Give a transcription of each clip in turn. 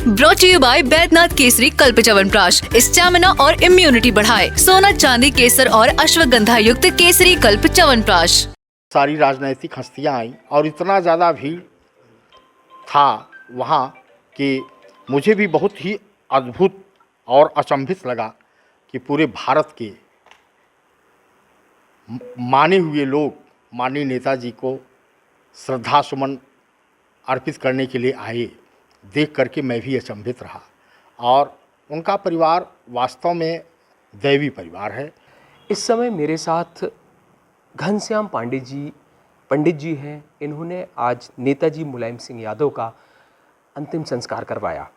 Brought you by Baidyanath Kesari Kalp chyawanprash, stamina और immunity बढ़ाए। सोना चांदी केसर और अश्वगंधा युक्त केसरी कल्प च्यवनप्राश। सारी राजनैतिक हस्तियां आई और इतना ज़्यादा भीड़ था वहाँ कि मुझे भी बहुत ही अद्भुत और अचंभित लगा कि पूरे भारत के माने हुए लोग माननीय नेताजी को श्रद्धा सुमन अर्पित करने के लिए आए। देख करके मैं भी अचंभित रहा और उनका परिवार वास्तव में दैवी परिवार है। इस समय मेरे साथ घनश्याम पंडित जी हैं। इन्होंने आज नेताजी मुलायम सिंह यादव का अंतिम संस्कार करवाया।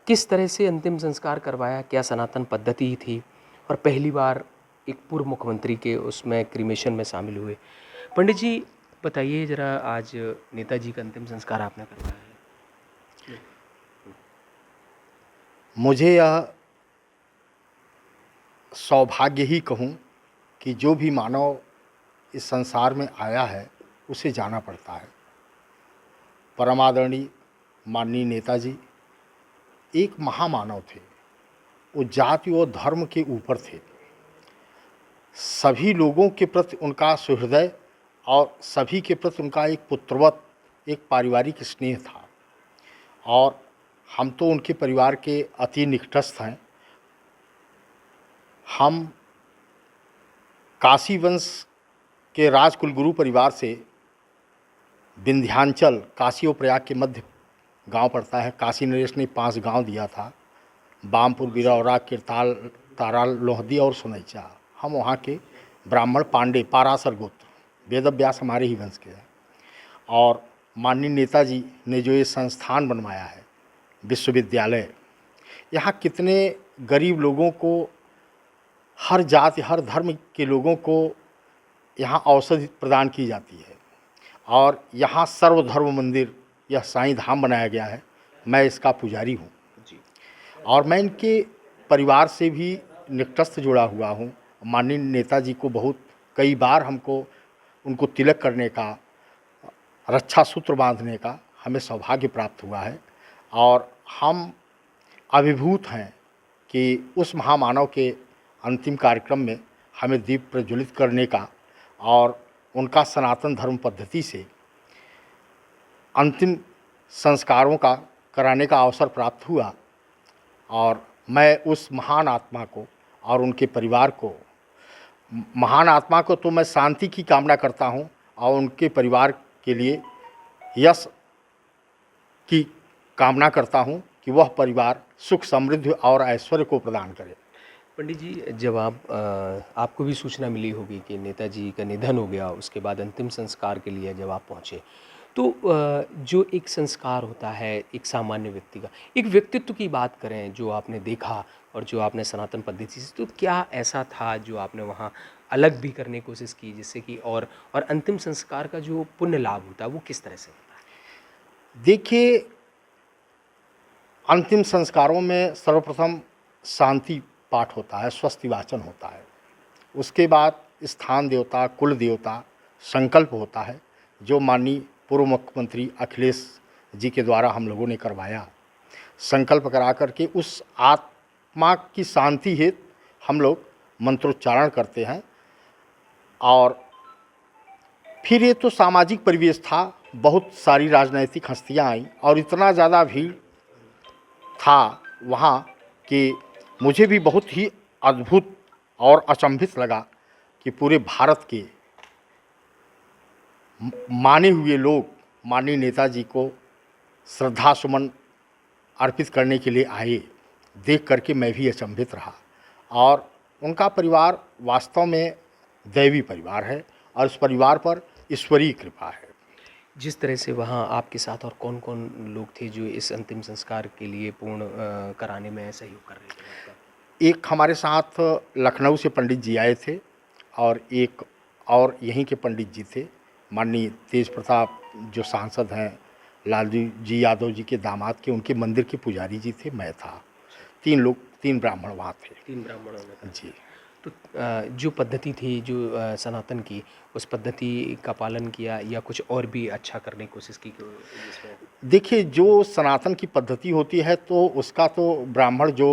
किस तरह से अंतिम संस्कार करवाया, क्या सनातन पद्धति थी और पहली बार एक पूर्व मुख्यमंत्री के उसमें क्रीमेशन में शामिल हुए। पंडित जी बताइए ज़रा, आज नेताजी का अंतिम संस्कार आपने करवाया है। मुझे यह सौभाग्य ही कहूँ कि जो भी मानव इस संसार में आया है उसे जाना पड़ता है। परमादरणीय माननीय नेताजी एक महामानव थे। वो जाति और धर्म के ऊपर थे। सभी लोगों के प्रति उनका सुहृदय और सभी के प्रति उनका एक पुत्रवत, एक पारिवारिक स्नेह था और हम तो उनके परिवार के अति निकटस्थ हैं। हम काशी वंश के राजकुलगुरु परिवार से विंध्याचल, काशी और प्रयाग के मध्य गांव पड़ता है। काशी नरेश ने 5 गांव दिया था, बामपुर, बिरौरा, किरताल, ताराल, लोहदी और सुनैचा। हम वहाँ के ब्राह्मण पांडे पाराशर गोत्र, वेदव्यास हमारे ही वंश के हैं। और माननीय नेताजी ने जो ये संस्थान बनवाया है, विश्वविद्यालय, यहाँ कितने गरीब लोगों को, हर जाति हर धर्म के लोगों को यहाँ औषधि प्रदान की जाती है। और यहाँ सर्वधर्म मंदिर, यह साईं धाम बनाया गया है। मैं इसका पुजारी हूँ और मैं इनके परिवार से भी निकटस्थ जुड़ा हुआ हूँ। माननीय नेताजी को बहुत कई बार हमको उनको तिलक करने का, रक्षा सूत्र बांधने का हमें सौभाग्य प्राप्त हुआ है और हम अभिभूत हैं कि उस महामानव के अंतिम कार्यक्रम में हमें दीप प्रज्वलित करने का और उनका सनातन धर्म पद्धति से अंतिम संस्कारों का कराने का अवसर प्राप्त हुआ। और मैं उस महान आत्मा को और उनके परिवार को, महान आत्मा को तो मैं शांति की कामना करता हूँ और उनके परिवार के लिए यश की कामना करता हूँ कि वह परिवार सुख समृद्धि और ऐश्वर्य को प्रदान करे। पंडित जी, जब आपको भी सूचना मिली होगी कि नेताजी का निधन हो गया, उसके बाद अंतिम संस्कार के लिए जब आप पहुँचे, तो जो एक संस्कार होता है एक सामान्य व्यक्ति का, एक व्यक्तित्व की बात करें जो आपने देखा और जो आपने सनातन पद्धति से, तो क्या ऐसा था जो आपने वहाँ अलग भी करने की कोशिश की जिससे कि और अंतिम संस्कार का जो पुण्य लाभ होता है वो किस तरह से होता है? देखिए, अंतिम संस्कारों में सर्वप्रथम शांति पाठ होता है, स्वस्ति वाचन होता है। उसके बाद स्थान देवता, कुल देवता संकल्प होता है जो माननीय पूर्व मुख्यमंत्री अखिलेश जी के द्वारा हम लोगों ने करवाया। संकल्प करा करके उस आत्मा की शांति हेतु हम लोग मंत्रोच्चारण करते हैं। और फिर ये तो सामाजिक परिवेश था, बहुत सारी राजनैतिक हस्तियां आई और इतना ज़्यादा भीड़ था वहाँ कि मुझे भी बहुत ही अद्भुत और अचंभित लगा कि पूरे भारत के माने हुए लोग माननीय नेताजी को श्रद्धा सुमन अर्पित करने के लिए आए। देख करके मैं भी अचंभित रहा और उनका परिवार वास्तव में दैवी परिवार है और उस परिवार पर ईश्वरीय कृपा है। जिस तरह से वहाँ आपके साथ और कौन कौन लोग थे जो इस अंतिम संस्कार के लिए पूर्ण कराने में सहयोग कर रहे थे? एक हमारे साथ लखनऊ से पंडित जी आए थे और एक और यहीं के पंडित जी थे, माननीय तेज प्रताप जो सांसद हैं, लालजी जी यादव जी के दामाद के, उनके मंदिर के पुजारी जी थे, मैं था। 3 लोग, 3 ब्राह्मण वहाँ थे। 3 ब्राह्मणों में जी। तो जो पद्धति थी जो सनातन की, उस पद्धति का पालन किया या कुछ और भी अच्छा करने की कोशिश की जिसमें? देखिए, जो सनातन की पद्धति होती है तो उसका तो ब्राह्मण जो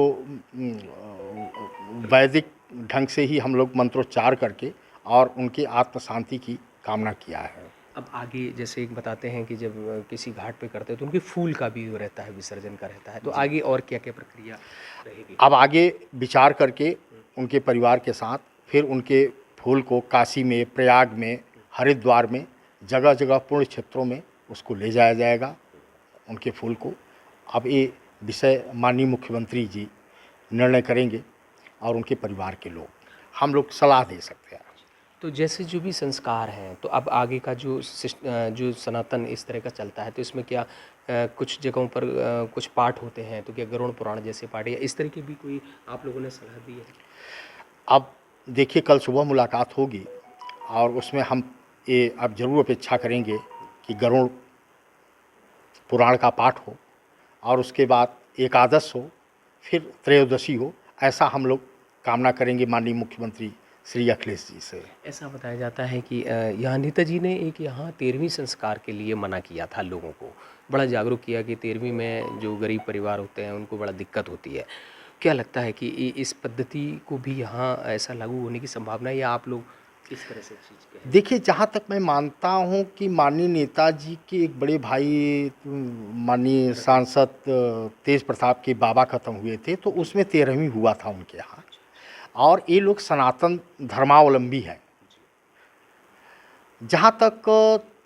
वैदिक ढंग से ही हम लोग मंत्रोच्चार करके और उनकी आत्म शांति की कामना किया है। अब आगे जैसे एक बताते हैं कि जब किसी घाट पे करते हैं तो उनके फूल का भी वो रहता है, विसर्जन का रहता है, तो आगे और क्या-क्या प्रक्रिया रहेगी? अब आगे विचार करके उनके परिवार के साथ फिर उनके फूल को काशी में, प्रयाग में, हरिद्वार में, जगह-जगह पुण्य क्षेत्रों में उसको ले जाया जाएगा, उनके फूल को। अब ये विषय माननीय मुख्यमंत्री जी निर्णय करेंगे और उनके परिवार के लोग। हम लोग सलाह दे सकते हैं। तो जैसे जो भी संस्कार हैं, तो अब आगे का जो सनातन इस तरह का चलता है, तो इसमें क्या कुछ जगहों पर कुछ पाठ होते हैं, तो क्या गरुड़ पुराण जैसे पाठ या इस तरह की भी कोई आप लोगों ने सलाह दी है? अब देखिए, कल सुबह मुलाकात होगी और उसमें हम ये अब ज़रूर अपेक्षा करेंगे कि गरुड़ पुराण का पाठ हो और उसके बाद एकादश हो, फिर त्रयोदशी हो। ऐसा हम लोग कामना करेंगे माननीय मुख्यमंत्री श्री अखिलेश जी से। ऐसा बताया जाता है कि यहाँ नेताजी ने एक यहाँ 13वीं संस्कार के लिए मना किया था लोगों को, बड़ा जागरूक किया कि 13वीं में जो गरीब परिवार होते हैं उनको बड़ा दिक्कत होती है। क्या लगता है कि इस पद्धति को भी यहाँ ऐसा लागू होने की संभावना है या आप लोग किस तरह से चीज़ के हैं? देखिए, जहाँ तक मैं मानता हूँ कि माननीय नेताजी के एक बड़े भाई माननीय सांसद तेज प्रताप के बाबा खत्म हुए थे, तो उसमें 13वीं हुआ था उनके यहाँ और ये लोग सनातन धर्मावलंबी हैं। जहाँ तक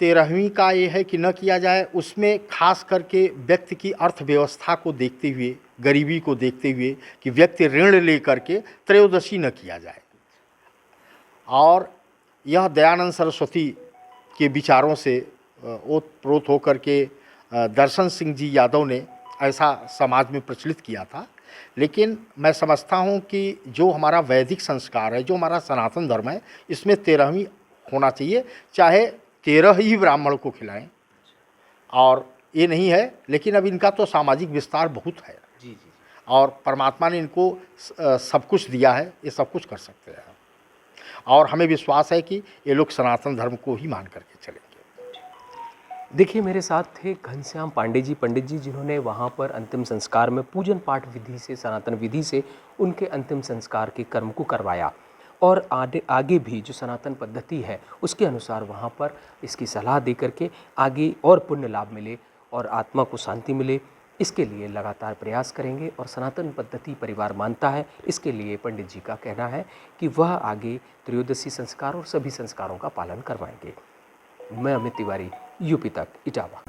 13वीं का ये है कि न किया जाए, उसमें खास करके व्यक्ति की अर्थव्यवस्था को देखते हुए, गरीबी को देखते हुए कि व्यक्ति ऋण लेकर के त्रयोदशी न किया जाए। और यह दयानंद सरस्वती के विचारों से ओतप्रोत होकर के दर्शन सिंह जी यादव ने ऐसा समाज में प्रचलित किया था। लेकिन मैं समझता हूँ कि जो हमारा वैदिक संस्कार है, जो हमारा सनातन धर्म है, इसमें 13वीं होना चाहिए, चाहे 13 ही ब्राह्मण को खिलाएं। और ये नहीं है, लेकिन अब इनका तो सामाजिक विस्तार बहुत है जी। और परमात्मा ने इनको सब कुछ दिया है, ये सब कुछ कर सकते हैं और हमें विश्वास है कि ये लोग सनातन धर्म को ही मान करके चलेंगे। देखिए, मेरे साथ थे घनश्याम पांडे जी, पंडित जी, जिन्होंने वहाँ पर अंतिम संस्कार में पूजन पाठ विधि से, सनातन विधि से उनके अंतिम संस्कार के कर्म को करवाया और आगे भी जो सनातन पद्धति है उसके अनुसार वहाँ पर इसकी सलाह दे करके आगे और पुण्य लाभ मिले और आत्मा को शांति मिले, इसके लिए लगातार प्रयास करेंगे। और सनातन पद्धति परिवार मानता है, इसके लिए पंडित जी का कहना है कि वह आगे त्रयोदशी संस्कार और सभी संस्कारों का पालन करवाएंगे। मैं अमित तिवारी, यूपी तक, इटावा।